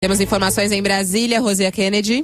Temos informações em Brasília, Rosia Kennedy.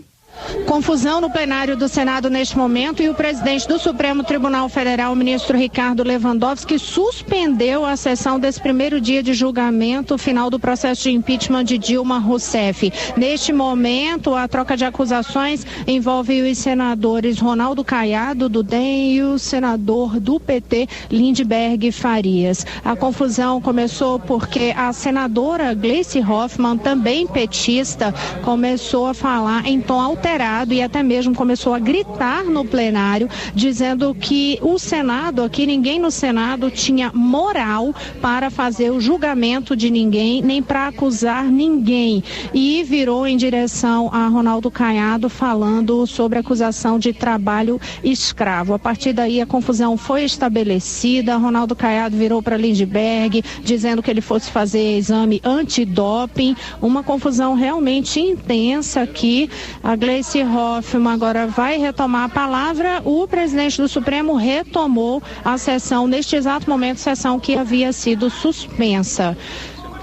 Confusão no plenário do Senado neste momento e o presidente do Supremo Tribunal Federal, o ministro Ricardo Lewandowski, suspendeu a sessão desse primeiro dia de julgamento final do processo de impeachment de Dilma Rousseff. Neste momento, a troca de acusações envolve os senadores Ronaldo Caiado, do DEM, e o senador do PT, Lindbergh Farias. A confusão começou porque a senadora Gleice Hoffmann, também petista, começou a falar em tom alterado e até mesmo começou a gritar no plenário, dizendo que o Senado, aqui ninguém no Senado tinha moral para fazer o julgamento de ninguém, nem para acusar ninguém. E virou em direção a Ronaldo Caiado falando sobre acusação de trabalho escravo. A partir daí a confusão foi estabelecida, Ronaldo Caiado virou para Lindbergh, dizendo que ele fosse fazer exame antidoping, uma confusão realmente intensa aqui. A Gleice Hoffmann agora vai retomar a palavra. O presidente do Supremo retomou a sessão neste exato momento, sessão que havia sido suspensa.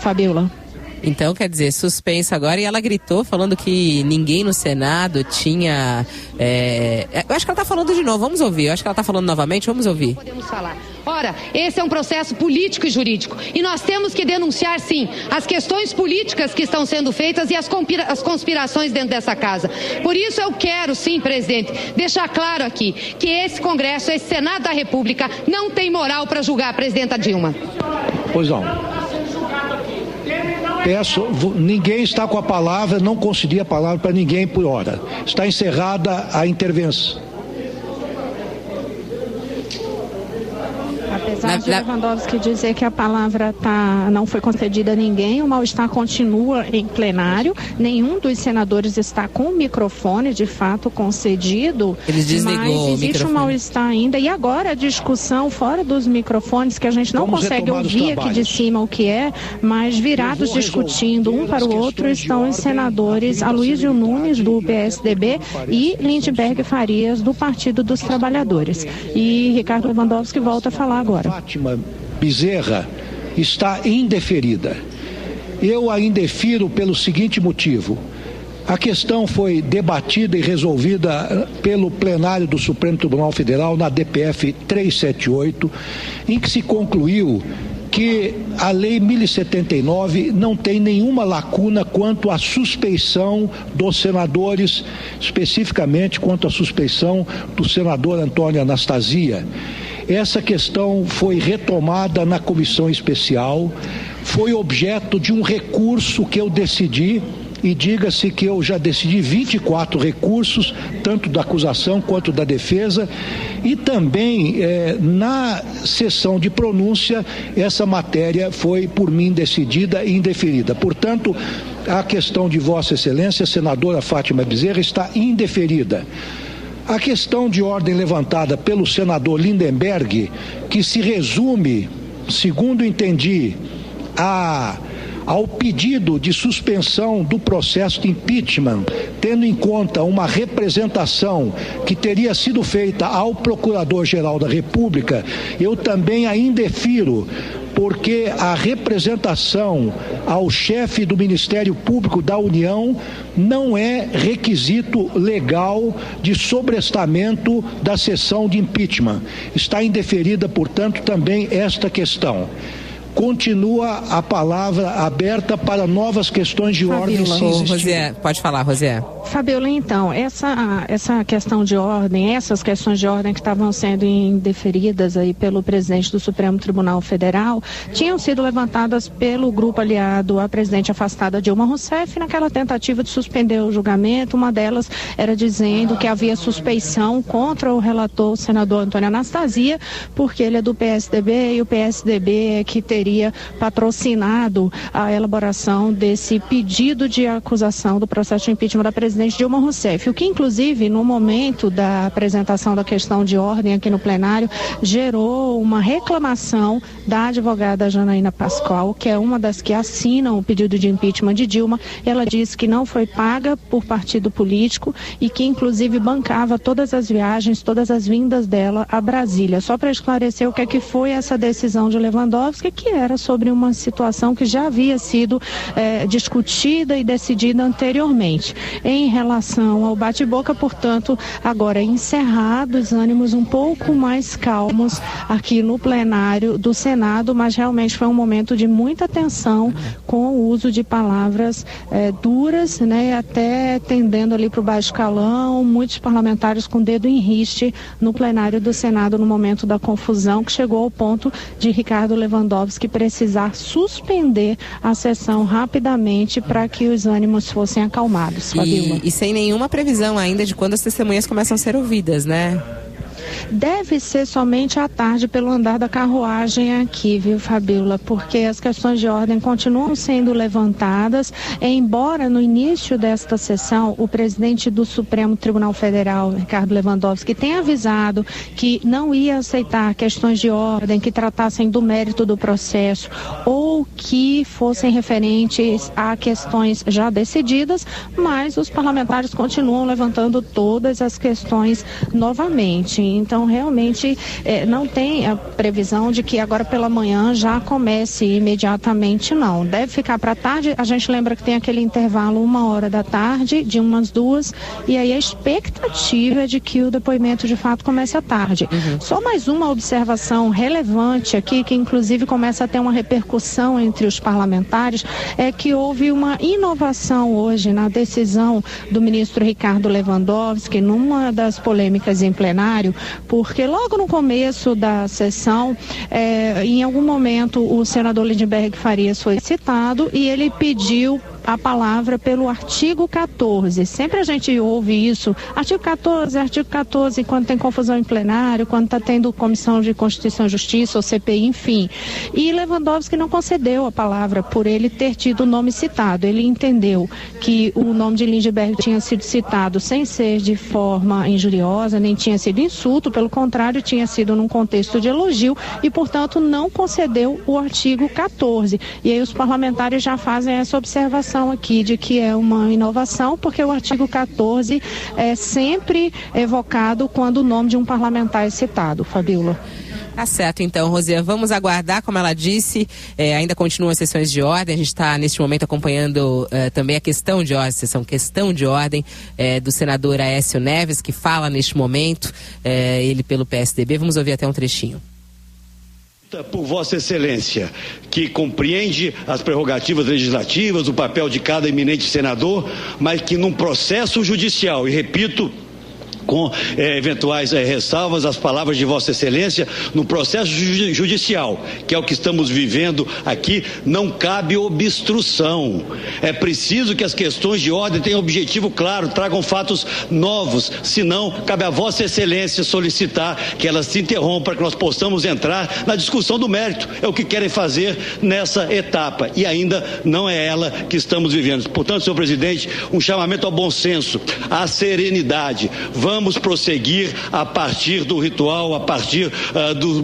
Fabiola. Então, quer dizer, suspensa agora, e ela gritou falando que ninguém no Senado tinha... Eu acho que ela está falando de novo, vamos ouvir. Eu acho que ela está falando novamente, vamos ouvir. Podemos falar. Ora, esse é um processo político e jurídico, e nós temos que denunciar, sim, as questões políticas que estão sendo feitas e as conspirações dentro dessa casa. Por isso eu quero, sim, presidente, deixar claro aqui que esse Congresso, esse Senado da República, não tem moral para julgar a presidenta Dilma. Pois não. Peço, ninguém está com a palavra, não concedi a palavra para ninguém por hora. Está encerrada a intervenção. Apesar de Lewandowski dizer que a palavra não foi concedida a ninguém, o mal-estar continua em plenário. Nenhum dos senadores está com o microfone, de fato, concedido. Eles desligou mas existe um mal-estar ainda. E agora a discussão fora dos microfones, que a gente não consegue ouvir aqui de cima o que é, mas virados discutindo um para o outro estão os senadores Aloysio Nunes, do PSDB, e Lindbergh Farias, do Partido dos Trabalhadores. E Ricardo Lewandowski volta a falar agora. Fátima Bezerra está indeferida. Eu a indefiro pelo seguinte motivo. A questão foi debatida e resolvida pelo plenário do Supremo Tribunal Federal na DPF 378, em que se concluiu que a Lei 1079 não tem nenhuma lacuna quanto à suspeição dos senadores, especificamente quanto à suspeição do senador Antônio Anastasia. Essa questão foi retomada na comissão especial, foi objeto de um recurso que eu decidi, e diga-se que eu já decidi 24 recursos, tanto da acusação quanto da defesa, e também na sessão de pronúncia essa matéria foi por mim decidida e indeferida. Portanto, a questão de Vossa Excelência, senadora Fátima Bezerra, está indeferida. A questão de ordem levantada pelo senador Lindbergh, que se resume, segundo entendi, ao pedido de suspensão do processo de impeachment, tendo em conta uma representação que teria sido feita ao Procurador-Geral da República, eu também a indefiro, porque a representação ao chefe do Ministério Público da União não é requisito legal de sobrestamento da sessão de impeachment. Está indeferida, portanto, também esta questão. Continua a palavra aberta para novas questões de ordem. Rosié, pode falar, Rosié. Fabiola, então, essa questão de ordem, essas questões de ordem que estavam sendo indeferidas aí pelo presidente do Supremo Tribunal Federal, tinham sido levantadas pelo grupo aliado à presidente afastada Dilma Rousseff naquela tentativa de suspender o julgamento. Uma delas era dizendo que havia suspeição contra o relator, o senador Antônio Anastasia, porque ele é do PSDB e o PSDB é que teria patrocinado a elaboração desse pedido de acusação do processo de impeachment da presidente Dilma Rousseff, o que inclusive no momento da apresentação da questão de ordem aqui no plenário gerou uma reclamação da advogada Janaína Pascoal, que é uma das que assinam o pedido de impeachment de Dilma. Ela disse que não foi paga por partido político e que inclusive bancava todas as viagens, todas as vindas dela a Brasília. Só para esclarecer o que é que foi essa decisão de Lewandowski, que era sobre uma situação que já havia sido discutida e decidida anteriormente. Em relação ao bate-boca, portanto, agora encerrados, ânimos um pouco mais calmos aqui no plenário do Senado, mas realmente foi um momento de muita tensão com o uso de palavras duras, né, até tendendo ali para o baixo calão, muitos parlamentares com o dedo em riste no plenário do Senado no momento da confusão, que chegou ao ponto de Ricardo Lewandowski precisar suspender a sessão rapidamente para que os ânimos fossem acalmados. E sem nenhuma previsão ainda de quando as testemunhas começam a ser ouvidas, né? Deve ser somente à tarde pelo andar da carruagem aqui, viu, Fabíola? Porque as questões de ordem continuam sendo levantadas, embora no início desta sessão o presidente do Supremo Tribunal Federal, Ricardo Lewandowski, tenha avisado que não ia aceitar questões de ordem que tratassem do mérito do processo ou que fossem referentes a questões já decididas, mas os parlamentares continuam levantando todas as questões novamente. Então, realmente, não tem a previsão de que agora pela manhã já comece imediatamente, não. Deve ficar para tarde. A gente lembra que tem aquele intervalo 1h da tarde, de umas 2, e aí a expectativa é de que o depoimento de fato comece à tarde. Só mais uma observação relevante aqui, que inclusive começa a ter uma repercussão entre os parlamentares, é que houve uma inovação hoje na decisão do ministro Ricardo Lewandowski, numa das polêmicas em plenário, porque logo no começo da sessão, em algum momento o senador Lindenberg Farias foi citado e ele pediu a palavra pelo artigo 14. Sempre a gente ouve isso, artigo 14, quando tem confusão em plenário, quando está tendo Comissão de Constituição e Justiça ou CPI, enfim. E Lewandowski não concedeu a palavra por ele ter tido o nome citado. Ele entendeu que o nome de Lindenberg tinha sido citado sem ser de forma injuriosa, nem tinha sido insulto, pelo contrário, tinha sido num contexto de elogio e, portanto, não concedeu o artigo 14. E aí os parlamentares já fazem essa observação aqui de que é uma inovação, porque o artigo 14 é sempre evocado quando o nome de um parlamentar é citado. Fabíola. Tá certo, então, Rosia, vamos aguardar, como ela disse, ainda continuam as sessões de ordem, a gente está neste momento acompanhando também a questão de ordem, sessão questão de ordem do senador Aécio Neves, que fala neste momento, ele pelo PSDB, vamos ouvir até um trechinho. Por Vossa Excelência, que compreende as prerrogativas legislativas, o papel de cada eminente senador, mas que num processo judicial, e repito, com eventuais ressalvas, as palavras de Vossa Excelência, no processo judicial, que é o que estamos vivendo aqui, não cabe obstrução. É preciso que as questões de ordem tenham objetivo claro, tragam fatos novos, senão cabe a Vossa Excelência solicitar que elas se interrompam para que nós possamos entrar na discussão do mérito. É o que querem fazer nessa etapa e ainda não é ela que estamos vivendo. Portanto, senhor presidente, um chamamento ao bom senso, à serenidade. Vamos prosseguir a partir do ritual, a partir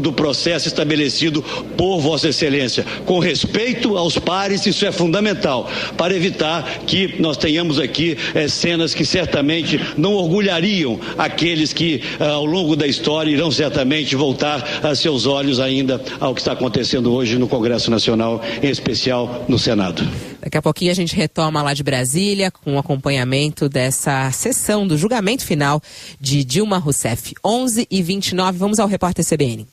do processo estabelecido por Vossa Excelência. Com respeito aos pares, isso é fundamental, para evitar que nós tenhamos aqui cenas que certamente não orgulhariam aqueles que, ao longo da história, irão certamente voltar seus olhos ainda ao que está acontecendo hoje no Congresso Nacional, em especial no Senado. Daqui a pouquinho a gente retoma lá de Brasília com o acompanhamento dessa sessão do julgamento final de Dilma Rousseff. 11h29, vamos ao repórter CBN.